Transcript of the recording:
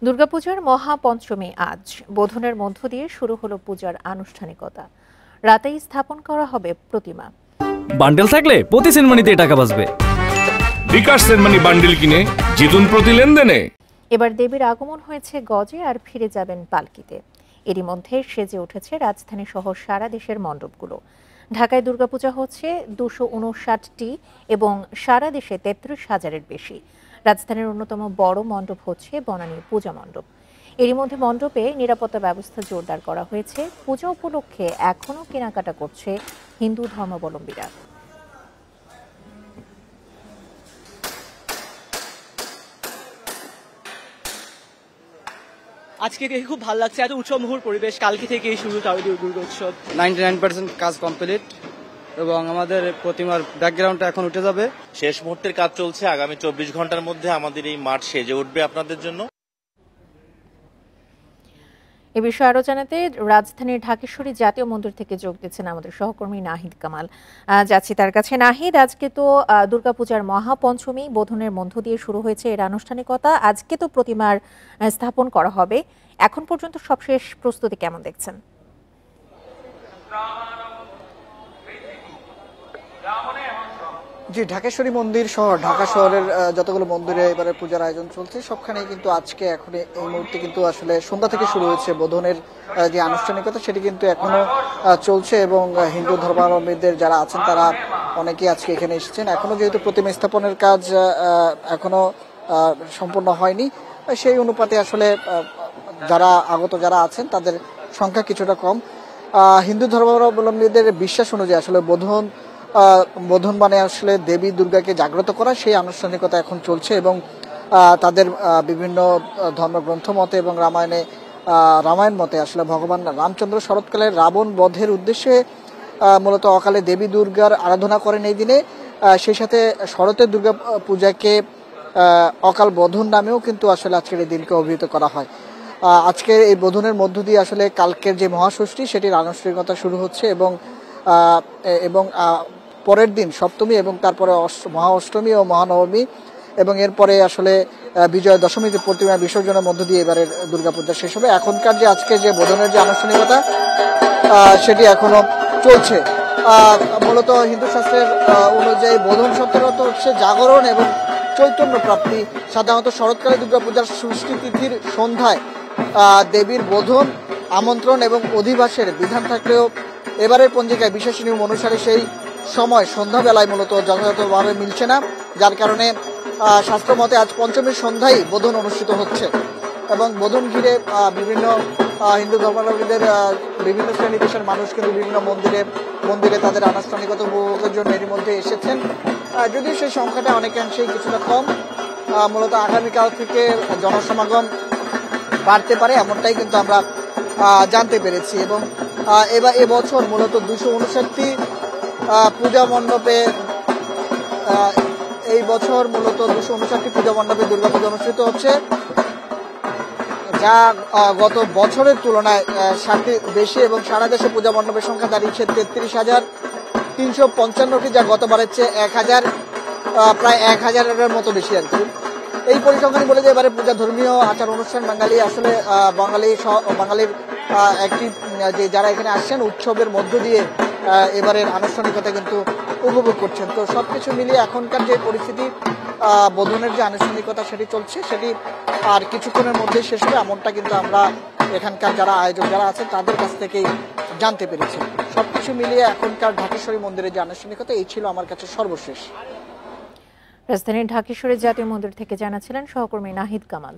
দুর্গাপূজার মহাপঞ্চমী আজ বোধনের মধ্য দিয়ে শুরু হলো পূজার আনুষ্ঠানিকতা। রাতেই স্থাপন করা হবে প্রতিমা। বান্ডেল থাকলে প্রতি সেনমানিতে টাকা বাঁচবে। বিকাশ সেনমানি বান্ডেল কিনে জিতুন প্রতি লেনদেনে। এবার দেবীর আগমন হয়েছে গজে আর ফিরে যাবেন পালকিতে। এরই মধ্যে সেজে উঠেছে রাজধানী সহ সারা দেশের মণ্ডপগুলো। ঢাকায় দুর্গাপূজা হচ্ছে 259টি এবং সারা দেশে 33,000-এর বেশি। রাজধানীর অন্যতম বড় মণ্ডপ হচ্ছে বনানী পূজা মণ্ডপ। এরই মধ্যে মণ্ডপে নিরাপত্তা ব্যবস্থা জোরদার করা হয়েছে। পূজা উপলক্ষে এখনও কেনাকাটা করছে হিন্দু ধর্মাবলম্বীরা। আজকে দেখে খুব ভালো লাগছে, এত উৎসবমুখর পরিবেশ। কালকে থেকেই শুরু দুর্গোৎসব। 99% কাজ কমপ্লিট এবং আমাদের প্রতিমার ব্যাকগ্রাউন্ডটা এখন উঠে যাবে। শেষ মুহূর্তের কাজ চলছে। আগামী 24 ঘন্টার মধ্যে আমাদের এই মাঠ সেজে উঠবে আপনাদের জন্য। এ বিষয়ে আরো জানাতে রাজধানীর ঢাকেশ্বরী জাতীয় মন্দির থেকে যোগ দিচ্ছেন আমাদের সহকর্মী নাহিদ কামাল। যাচ্ছি তার কাছে। নাহিদ, আজকে তো দুর্গাপূজার মহাপঞ্চমী, বোধনের মধ্য দিয়ে শুরু হয়েছে এর আনুষ্ঠানিকতা। আজকে তো প্রতিমার স্থাপন করা হবে। এখন পর্যন্ত সবশেষ প্রস্তুতি কেমন দেখছেন? জি, ঢাকেশ্বরী মন্দির সহ ঢাকা শহরের যতগুলো মন্দিরে এবারে পূজার আয়োজন চলছে সবখানেই কিন্তু আজকে এখন এই মুহূর্তে কিন্তু আসলে সন্ধ্যা থেকে শুরু হয়েছে বোধনের যে আনুষ্ঠানিকতা, সেটি কিন্তু এখনো চলছে এবং হিন্দু ধর্মাবলম্বীদের যারা আছেন তারা অনেকেই আজকে এখানে এসেছেন। এখনো যেহেতু প্রতিমা স্থাপনের কাজ এখনো সম্পূর্ণ হয়নি, সেই অনুপাতে আসলে যারা আছেন তাদের সংখ্যা কিছুটা কম। হিন্দু ধর্মাবলম্বীদের বিশ্বাস অনুযায়ী আসলে বোধন মানে আসলে দেবী দুর্গাকে জাগ্রত করা, সেই আনুষ্ঠানিকতা এখন চলছে এবং তাদের বিভিন্ন ধর্মগ্রন্থ মতে এবং রামায়ণ মতে আসলে ভগবান রামচন্দ্র শরৎকালের রাবণ বধের উদ্দেশ্যে মূলত অকালে দেবী দুর্গার আরাধনা করেন এই দিনে। সেই সাথে শরতের দুর্গা পূজাকে অকাল বোধন নামেও কিন্তু আসলে আজকের এই দিনকে অভিহিত করা হয়। আজকের এই বোধনের মধ্য দিয়ে আসলে কালকের যে মহাষষ্ঠী সেটির আনুষ্ঠানিকতা শুরু হচ্ছে এবং পরের দিন সপ্তমী এবং তারপরে মহা অষ্টমী ও মহানবমী এবং এরপরে আসলে বিজয়া দশমীতে প্রতিমা বিসর্জনের মধ্য দিয়ে এবারের দুর্গাপূজা শেষ হবে। এখনকার যে আজকে যে বোধনের যে আনুষ্ঠানিকতা সেটি এখনো চলছে। মূলত হিন্দু শাস্ত্রের অনুযায়ী বোধন শব্দের অর্থ হচ্ছে জাগরণ এবং চৈতন্য প্রাপ্তি। সাধারণত শরৎকালে দুর্গাপূজার ষষ্ঠী তিথির সন্ধ্যায় দেবীর বোধন, আমন্ত্রণ এবং অধিবাসের বিধান থাকলেও এবারের পঞ্জিকায় বিশেষ নিয়ম অনুসারে সেই সময় সন্ধ্যাবেলায় মূলত যথাযথভাবে মিলছে না, যার কারণে শাস্ত্রমতে আজ পঞ্চমীর সন্ধ্যায় বোধন অনুষ্ঠিত হচ্ছে এবং বোধন ঘিরে বিভিন্ন হিন্দু ধর্মাবলম্বীদের বিভিন্ন শ্রেণী পেশার মানুষ কিন্তু বিভিন্ন মন্দিরে তাদের আনুষ্ঠানিকতা উপভোগের জন্য এরই মধ্যে এসেছেন। যদিও সেই সংখ্যাটা অনেকাংশেই কিছুটা কম, মূলত আগামীকাল থেকে জনসমাগম বাড়তে পারে এমনটাই কিন্তু আমরা জানতে পেরেছি। এবং এবছর মূলত 259টি পূজা মণ্ডপে এই বছর মূলত 259টি পূজা মণ্ডপে দুর্গাপূজা অনুষ্ঠিত হচ্ছে, যা গত বছরের তুলনায় 60টি বেশি এবং সারা দেশে পূজা মণ্ডপের সংখ্যা দাঁড়িয়েছে 33,355টি, যা গতবারের চেয়ে প্রায় 1000-এর মতো বেশি আর কি। এই পরিসংখ্যান বলে যে এবারে পূজা ধর্মীয় আচার অনুষ্ঠান বাঙালির একটি যে যারা এখানে আসছেন উৎসবের মধ্য দিয়ে এবারের আনুষ্ঠানিকতা কিন্তু উপভোগ করছেন। তো সবকিছু মিলিয়ে এখনকার যে পরিস্থিতি, বোধনের যে আনুষ্ঠানিকতা সেটি চলছে, সেটি আর কিছুক্ষণের মধ্যেই শেষ হবে এমনটা কিন্তু আমরা এখানকার যারা আয়োজক যারা আছেন তাদের কাছ থেকেই জানতে পেরেছি। সবকিছু মিলিয়ে এখনকার ঢাকেশ্বরী মন্দিরের যে আনুষ্ঠানিকতা এই ছিল আমার কাছে সর্বশেষ। রাজধানীর ঢাকেশ্বরী জাতীয় মন্দির থেকে জানাচ্ছিলেন সহকর্মী নাহিদ কামাল।